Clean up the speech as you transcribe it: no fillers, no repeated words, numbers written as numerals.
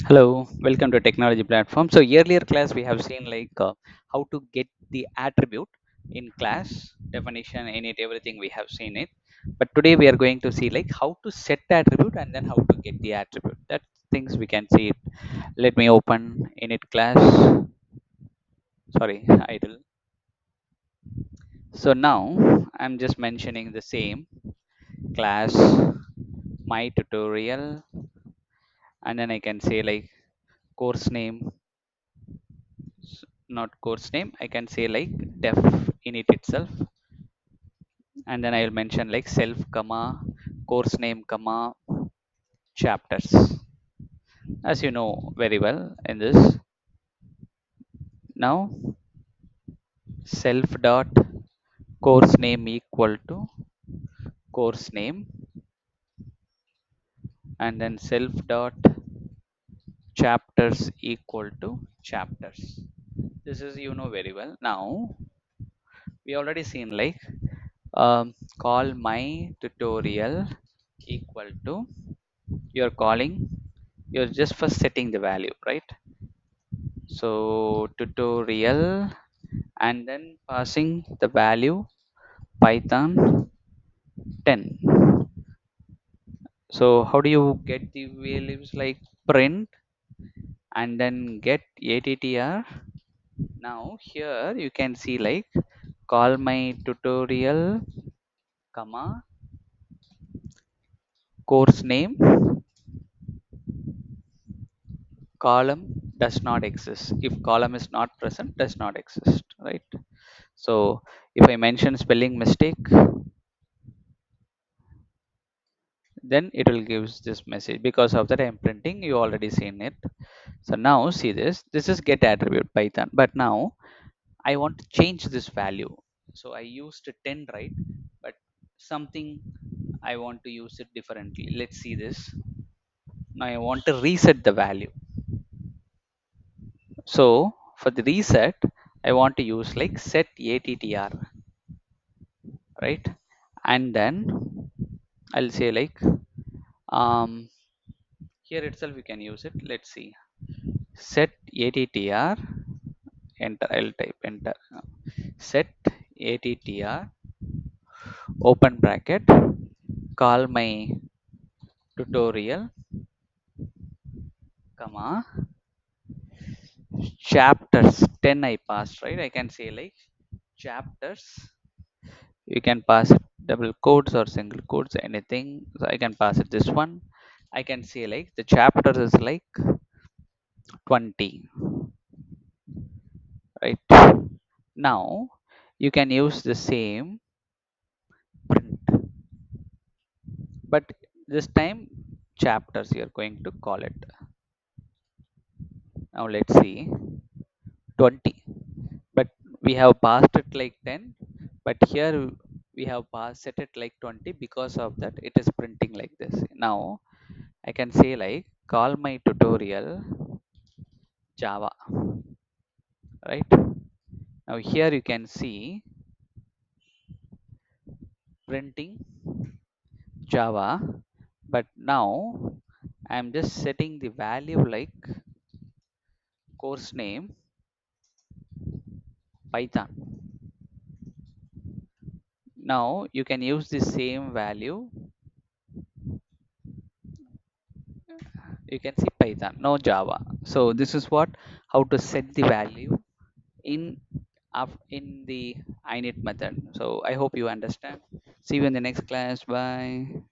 Hello, welcome to technology platform. So earlier class we have seen how to get the attribute in class definition in it, everything we have seen it. But today we are going to see like how to set the attribute and then how to get the attribute. That things we can see it. Let me open init class. Sorry, idle. So now I'm just mentioning the same class my tutorial, and then I can say like course name, not course name, I can say like def init itself, and then I'll mention like self comma course name comma chapters, as you know very well in this. Now self dot course name equal to course name, and then self dot chapters equal to chapters. This is you know very well. Now we already seen like call my tutorial equal to, you're calling, you're just first setting the value, right? So tutorial, and then passing the value python 10. So how do you get the values? Like print and then get attr. Now here you can see like call my tutorial comma course name column does not exist. If column is not present, does not exist, right? So if I mention spelling mistake, then it will give this message. Because of that I'm printing, you already seen it. So now see this is get attribute python, but now I want to change this value. So I used 10, right? But something I want to use it differently. Let's see this. Now I want to reset the value. So for the reset, I want to use like set attr, right? And then I'll say like um here itself you can use it. Let's see, set attr, enter. I'll type enter. Set attr open bracket, call my tutorial comma chapters 10 I passed, right? I can say like chapters. You can pass it double quotes or single quotes, anything. So I can pass it this one. I can say like the chapters is like 20, right? Now you can use the same print, but this time chapters you're going to call it. Now let's see 20, but we have passed it like 10, but here we have passed set it like 20. Because of that it is printing like this. Now I can say like call my tutorial java, right? Now here you can see printing java, but now I'm just setting the value like course name python. Now you can use the same value. You can see python, no java. So this is what, how to set the value in in the init method. So I hope you understand. See you in the next class. Bye.